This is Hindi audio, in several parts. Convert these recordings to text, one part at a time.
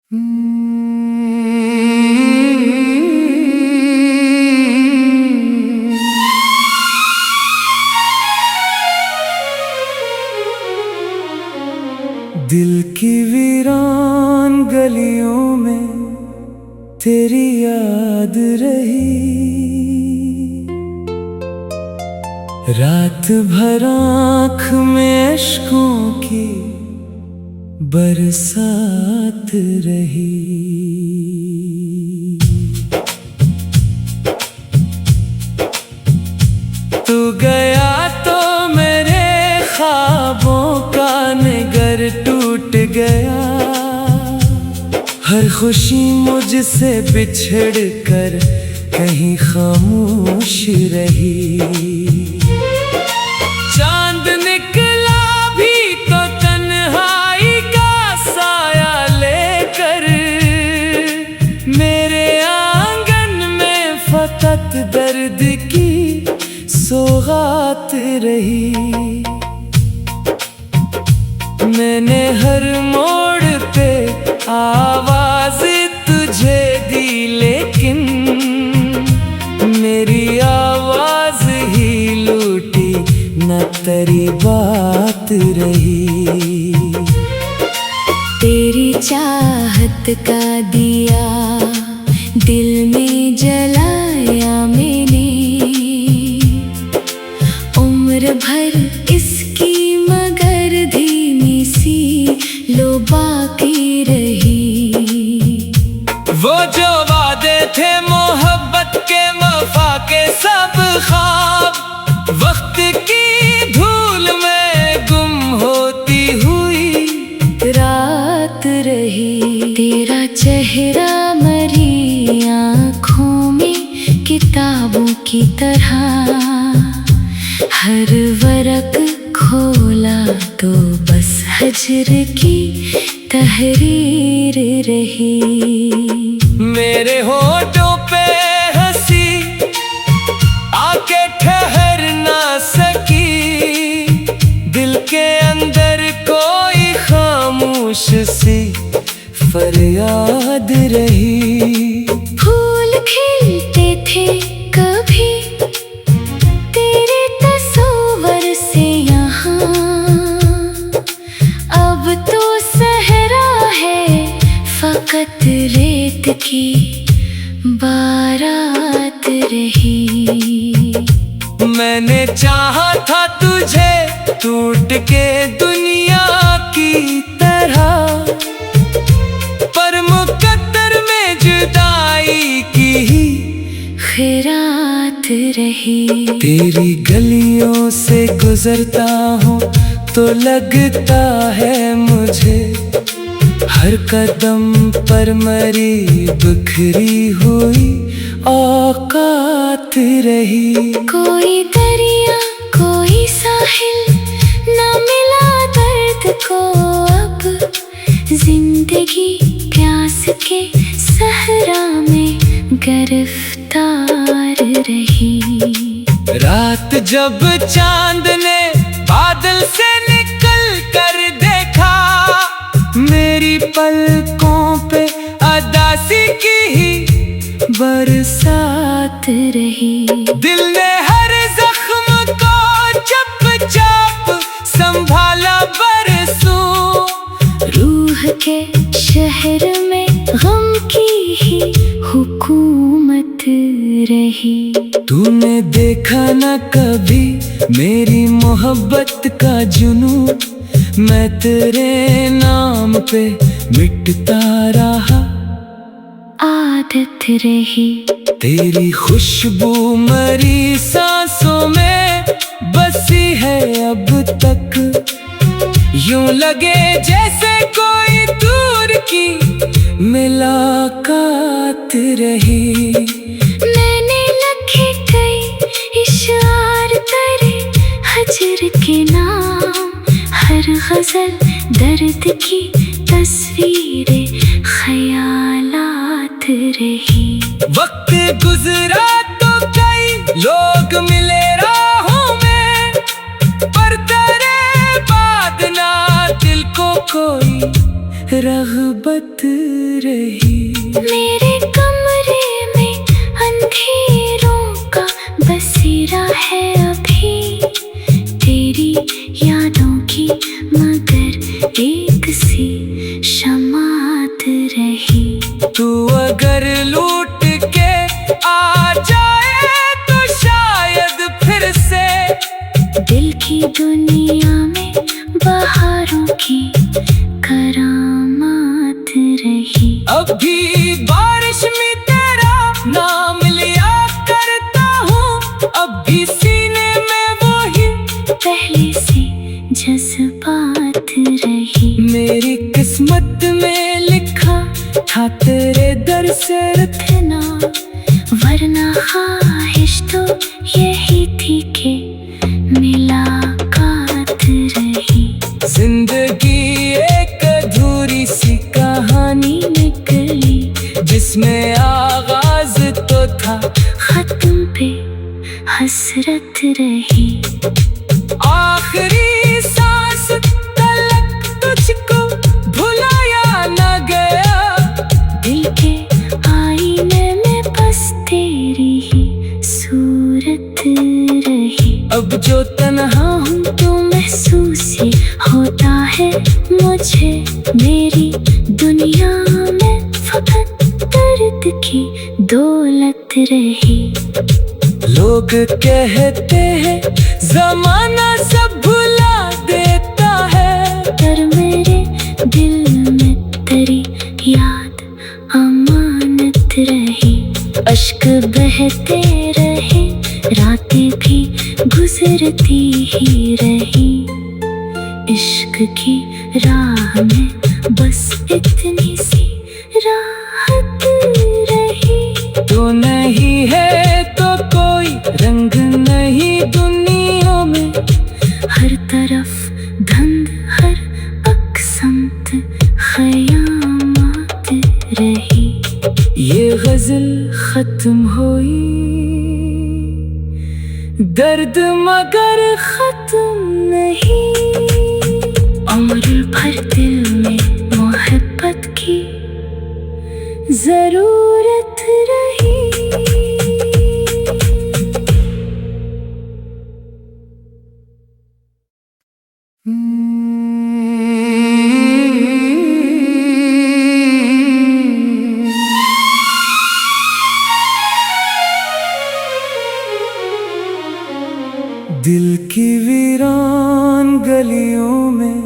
दिल की वीरान गलियों में तेरी याद रही। रात भर आँख में अश्कों की बरसात रही। तू गया तो मेरे ख्वाबों का निगर टूट गया। हर खुशी मुझसे बिछड़ कर कहीं खामोश रही। चांद निकला भी तो तन्हाई का साया लेकर। मेरे आंगन में फकत दर्द की सौगात रही। मैंने हर मोड़ पे आवाज तुझे दी, लेकिन मेरी आवाज ही लूटी न तेरी बात रही। तेरी चाहत का दिया दिल में जलाया मैंने। उम्र भर इसकी मगर धीमी सी लो बाकी रही। वो जो वादे थे मोहब्बत के वफा के सब ख्वाब वक्त की धूल में गुम होती हुई रात रही। तेरा चेहरा मरी आँखों में किताबों की तरह। हर वरक खोला तो बस हजर की तहरीर रही। मेरे होठों पे हंसी आके ठहर ना सकी। दिल के अंदर कोई खामोश सी फरियाद रही। फूल खिलते थे कभी तेरे तस्वर से यहाँ। अब तो सहरा है फकत रेत की बारात रही। मैंने चाहा था तुझे टूट के दुनिया की तरह, पर मुकद्दर में जुदाई की ही खैरात रही। तेरी गलियों से गुजरता हूँ तो लगता है मुझे हर कदम पर मरी बिखरी हुई औकात रही। कोई दरिया कोई साहिल न मिला दर्द को। अब जिंदगी प्यास के सहरा में गिरफ्तार रही। रात जब चांद ने बादल से निकल कर देखा, मेरी पलकों पे अदासी की ही बरसात रही। दिल ने हर जख्म को चुपचाप संभाला बरसों। रूह के शहर में गम की ही हुकूमत रही। तूने देखा न कभी मेरी मोहब्बत का जुनून। मैं तेरे नाम पे मिटता रहा। आदत रही तेरी खुशबू मरी सांसों में बसी है अब तक। यूं लगे जैसे कोई दूर की मुलाकात रही। मैंने लिखे कई इशार तेरे हजर के नाम। हर गजल दर्द की तस्वीरें ख्यालात रही। वक्त गुजरा तो कई लोग मिले राहों में, पर तेरे बाद ना दिल को कोई रग़बत रही। मेरे कमरे में अंधेरों का बसेरा है अभी, तेरी यादों की मगर एक सी शमात रही। तू अगर लूट के आ जाए तो शायद फिर से दिल की दुनिया में बहारों की करामात रही। अभी बारिश में तेरा नाम लिया करता हूँ, अब भी सीने में वही पहले से जज्बात रही। मेरी किस्मत में लिखा था तेरे दर से रखना, वरना ख्वाहिश तो यही थी कि मुलाकात रही। जिंदगी एक अधूरी सी कहानी निकली जिसमें आगाज तो था, खत्म पे हसरत रही। आखिरी सांस तलक तुझको भुलाया न गया, दिल के आईने में बस तेरी ही सूरत रही। अब जो तन्हा हूँ तो महसूस ही होता है मुझे, मेरी दुनिया में फकत दर्द की दौलत रही। लोग कहते हैं जमाना सब भुला देता है, पर मेरे दिल में तेरी याद अमानत रही। अश्क बहते रहे, रातें भी गुजरती ही रही। इश्क की राह में बस इतनी सी राहत रही। तो नहीं है तो कोई रंग नहीं दुनिया में, हर तरफ धंध हर अकसमत ख़यामत रही। ये गजल खत्म हुई, दर्द मगर खत्म नहीं। उम्र भर दिल में मोहब्बत की जरूरत रही। दिल की वीरान गलियों में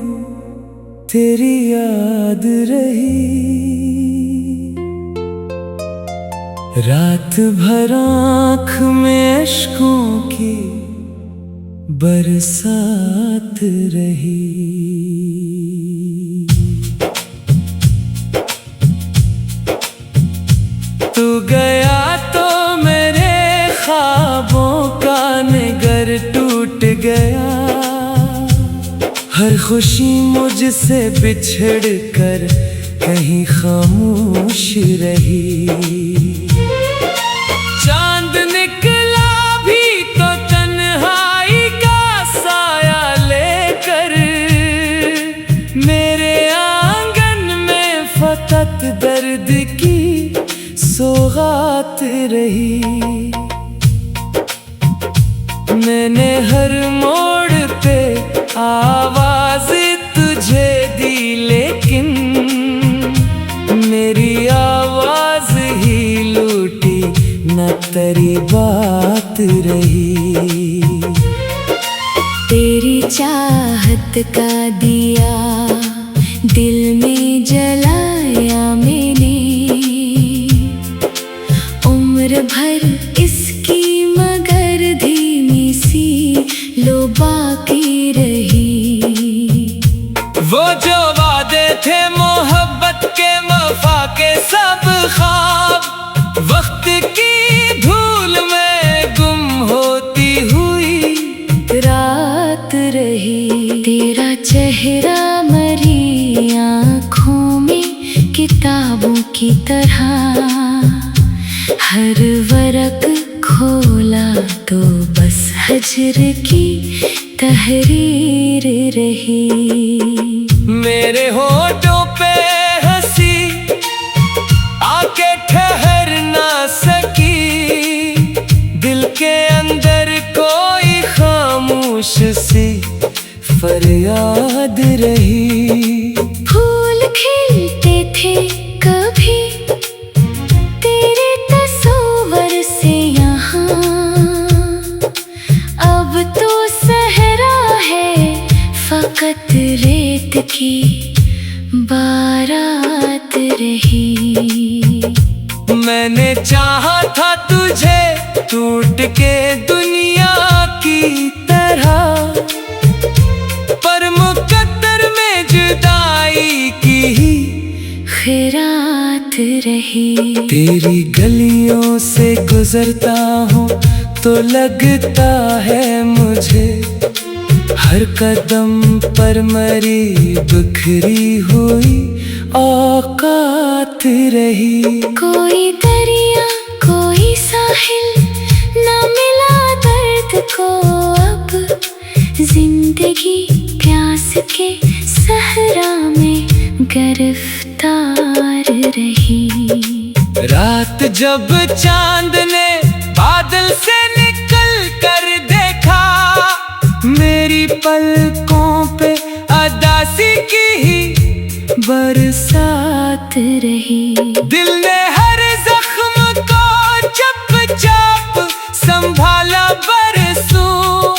तेरी याद रही, रात भर आँख में अश्कों की बरसात रही। तू गया तो मेरे ख्वाबों का निगर टूट गया, हर खुशी मुझसे बिछड़ कर कहीं खामोश रही। चांद निकला भी तो तन्हाई का साया लेकर, मेरे आंगन में फकत दर्द की सौगात रही। मैंने हर मोड़ पे आवाज तुझे दी, लेकिन मेरी आवाज ही लूटी न तेरी बात रही। तेरी चाहत का दिया दिल में जलाया मैंने, उम्र भर इसकी मगर धीमी सी लो बाकी रही। वो जो वादे थे मोहब्बत के वफा के सब ख्वाब वक्त की धूल में गुम होती हुई रात रही। तेरा चेहरा मरी आँखों में किताबों की तरह, हर वरक खोला तो बस हजर की तहरीर रही। मेरे होठों पे सी फरियाद रही। फूल खिलते थे कभी तेरे तस्वीर से यहाँ, अब तो सहरा है फकत रेत की बारात रही। मैंने चाहा था तुझे टूट के दुनिया की तरह, पर मुकद्दर में जुदाई की ही खैरात रही। तेरी गलियों से गुजरता हूँ तो लगता है मुझे हर कदम पर मरी बिखरी हुई औकात रही। कोई दरिया कोई साहिल ना मिला दर्द को, अब जिंदगी प्यास के सहरा में गिरफ्तार रही। रात जब चांद ने बादल से निकल कर देखा, मेरी पलकों पे अदासी की ही बरसात रही। दिल ने हर जख्म को चुपचाप संभाला बरसों,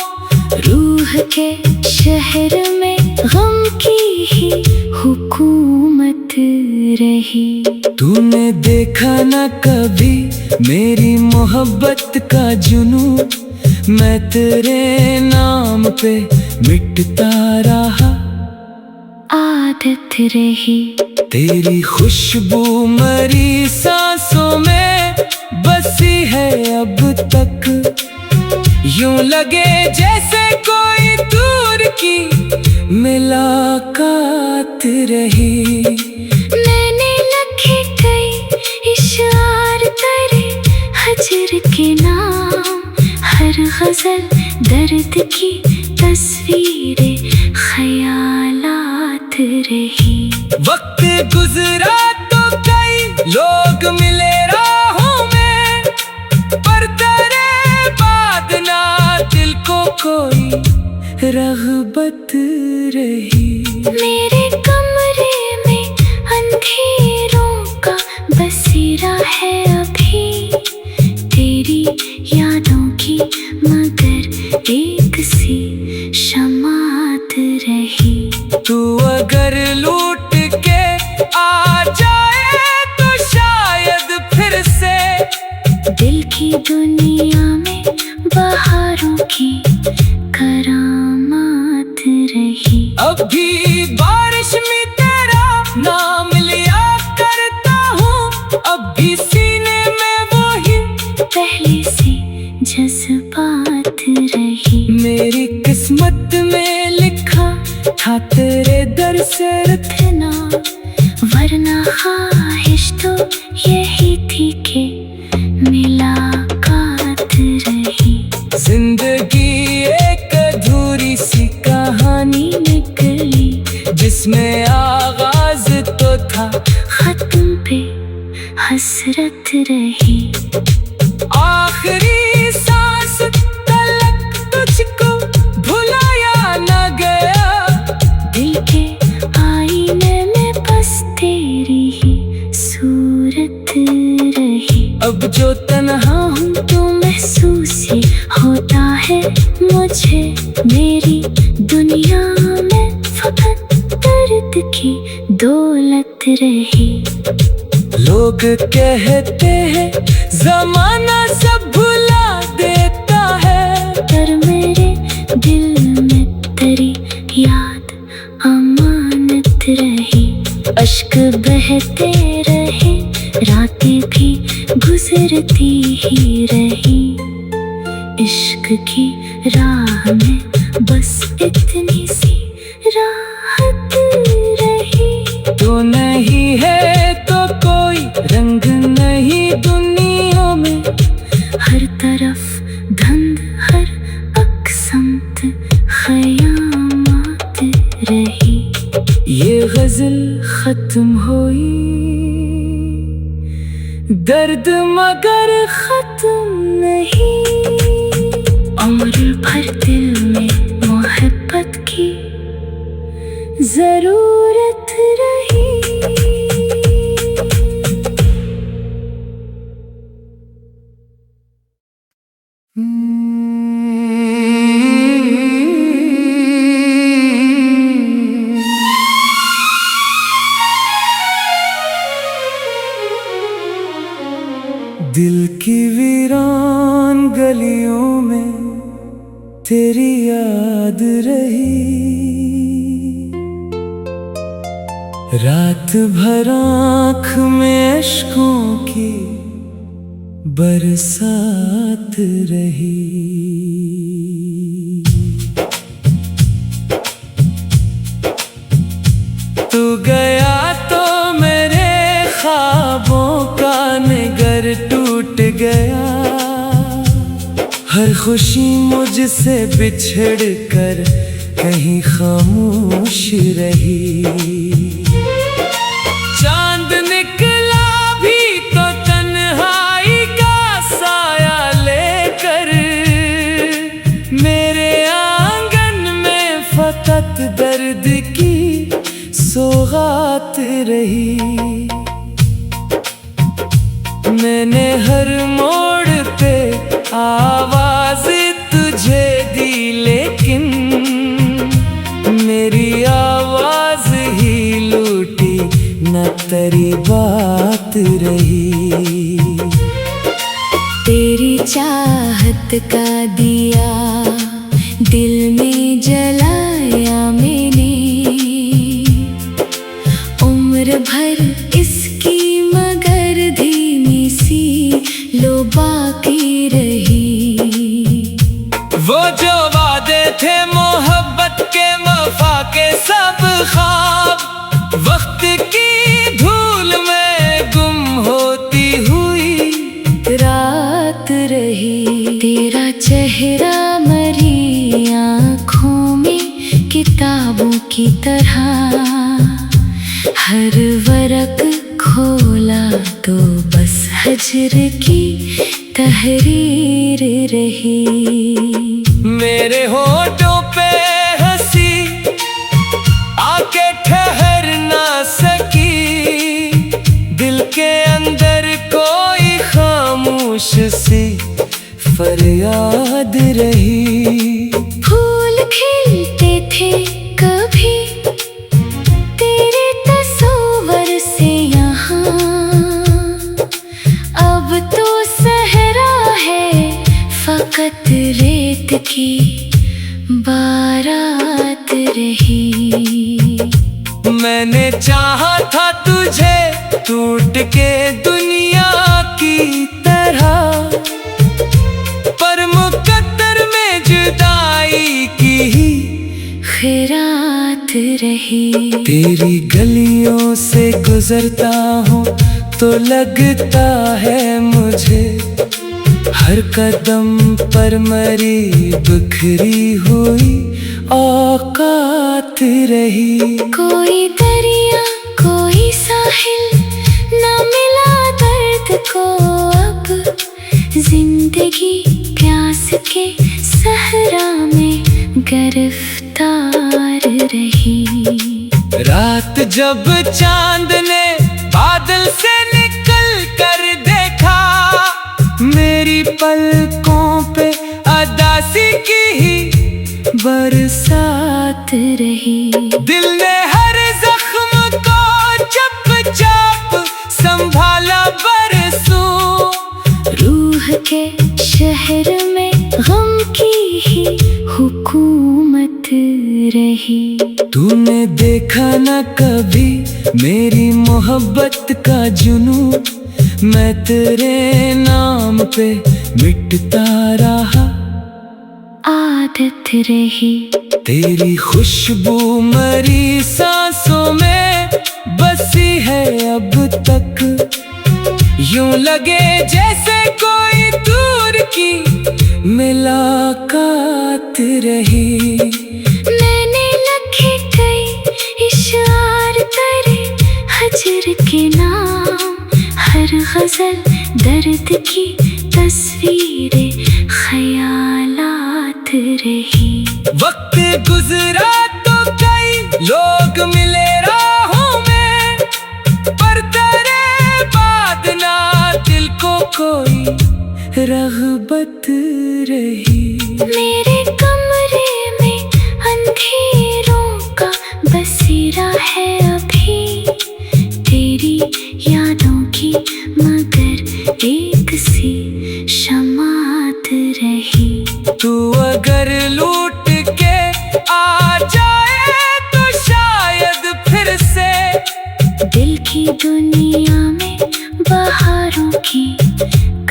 रूह के शहर में गम की ही हुकूमत रही। तूने देखा न कभी मेरी मोहब्बत का जुनून, मैं तेरे नाम पे मिटता रहा। आदत रही तेरी खुशबू मरी सांसों में बसी है अब तक, यूं लगे जैसे कोई दूर की मुलाकात रही। मैंने लिखे कई इशार तेरे हजर के नाम, हर गजल दर्द की तस्वीरें ख्यालात रही। वक्त गुजरा तो कई लोग मिले राहों में, पर तेरे बाद ना दिल को कोई रग़बत रही। मेरे कमरे में अंधेरों का बसेरा है अभी, तेरी यादों की मगर एक सी शमात रही। तू अगर लूट के आ जाए तो शायद फिर से दिल की दुनिया में बहारों की करामात रही। अब भी बारिश में तेरा नाम लिया करता हूँ, अब भी सीने में वही पहले से जज्बात रही। मेरी किस्मत में लिखा था तेरे दर से रखना, वरना ख्वाहिश तो यही थी कि मुलाकात रही। जिंदगी एक अधूरी सी कहानी निकली, जिसमें आगाज तो था खत्म पे हसरत रही। आखिरी सांस तलक तुझको भुलाया न गया, दिल के आईने में बस तेरी ही सूरत रही। अब जो तन्हा हूँ तो महसूस ही होता है मुझे, मेरी दुनिया में फकत दर्द की दौलत रही। लोग कहते हैं जमाना सब भुला देता है, पर मेरे दिल में तेरी याद अमानत रही। अश्क बहते रहे, रातें भी गुजरती ही रही। इश्क की राह में बस इतनी सी राहत रही। तो नहीं है तो कोई रंग नहीं दुनिया में, हर तरफ धंध हर अकसमत ख़यामात रही। ये गजल खत्म हुई, दर्द मगर खत्म नहीं। उम्र भर दिल में मोहब्बत की जरूरत रही। दिल की वीरान गलियों में तेरी याद रही, रात भर आँख में अश्कों की बरसात रही। तू गया तो मेरे ख्वाबों का निगर टूट गया, हर खुशी मुझसे बिछड़ कर कहीं खामोश रही। चांद निकला भी तो तन्हाई का साया लेकर, मेरे आंगन में फकत दर्द की सौगात रही। मैंने हर मोड़ पे आवाज तुझे दी, लेकिन मेरी आवाज ही लूटी न तेरी बात रही। तेरी चाहत का दिया दिल में जलाया मैंने, उम्र भर इसकी मगर धीमी सी लो बाकी रही। वो जो वादे थे मोहब्बत के वफा के सब ख्वाब, वक्त की धूल में गुम होती हुई रात रही। तेरा चेहरा मरी आँखों में किताबों की तरह, हर वरक खोला तो बस हजर की तहरीर रही। मेरे होठों पे हंसी आके ठहर ना सकी, दिल के अंदर कोई खामोश सी फरियाद रही। फूल खिलते थे कभी तेरे तस्वर से यहाँ, अब तो सहरा है फकत रेत की बारात रही। मैंने चाहा था तुझे टूट के दुनिया की तरह, पर मुकद्दर में जुदाई की ही खैरात रही। तेरी गलियों से गुजरता हूँ तो लगता है मुझे, हर कदम पर मरी बिखरी हुई औकात रही। कोई दरिया कोई साहिल ना मिला दर्द को, अब जिंदगी प्यास के सहरा में गिरफ्तार रही। रात जब चांद ने बादल से निकल कर देखा, मेरी पलकों पे अदासी की ही बरसात रही। दिल ने हर जख्म को चुपचाप संभाला बरसों, रूह के शहर में गम की ही हुकूमत रही। तूने देखा न कभी मेरी मोहब्बत का जुनून, मैं तेरे नाम पे मिटता रहा। आदत रही तेरी खुशबू मरी सांसों में बसी है अब तक, यूं लगे जैसे कोई दूर की मुलाकात रही। मैंने लिखे कई इशार तेरे हजर के नाम, हर गजल दर्द की तस्वीरें ख्यालात रही। वक्त गुजरा तो कई लोग मिले राहों में, पर तेरे बाद ना दिल को कोई रग़बत रही। मेरे कमरे में अंधेरों का बसेरा है अभी, तेरी यादों की मगर एक सी शमात रही। तू अगर लूट के आ जाए तो शायद फिर से दिल की दुनिया में बहारों की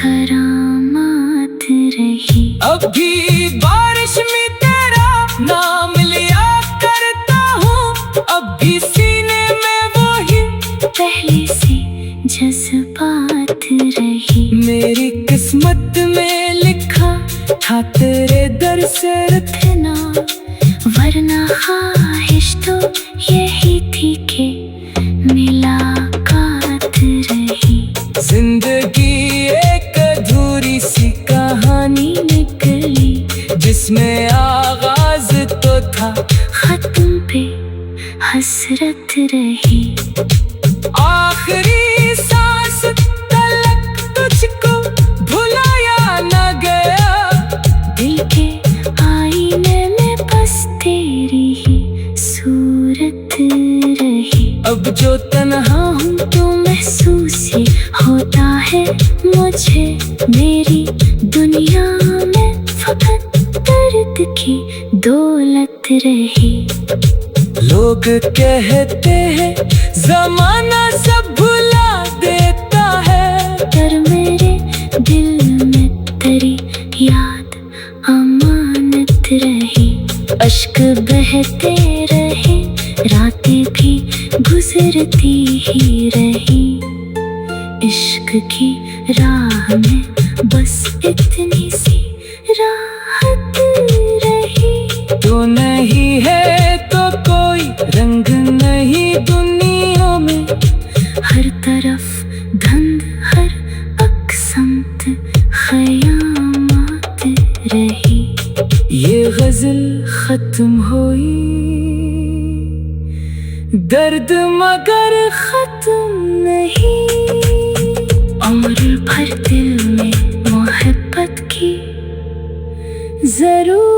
करामात रही। अभी बारिश में तेरा नाम लिया करता हूँ, अब भी सीने में वही पहले से जज्बात रही। मेरी किस्मत में लिखा था तेरे दर से इतना वरना ख्वाहिश तो यही थी कि मुलाकात रही। जिंदगी एक अधूरी सी कहानी निकली जिसमें आगाज तो था, खत्म पे हसरत रही। आखिरी सांस तलक तुझको भुलाया न गया, दिल के आईने में बस तेरी ही सूरत रही। अब जो तन्हा हूँ तो महसूस ये होता है मुझे, मेरी दुनिया में फकत दर्द की दौलत रही। लोग कहते हैं जमाना सब भुला देता है, पर मेरे दिल में तेरी याद अमानत रही। अश्क बहते रहे, रातें भी गुजरती ही रही। इश्क की राह में बस इतनी सी राहत रही। तो नहीं है तो कोई रंग नहीं दुनिया में, हर तरफ धंध हर अकसमत ख़यामत रही। ये गजल खत्म हुई, दर्द मगर खत्म नहीं। उम्र भर दिल में मोहब्बत की जरूर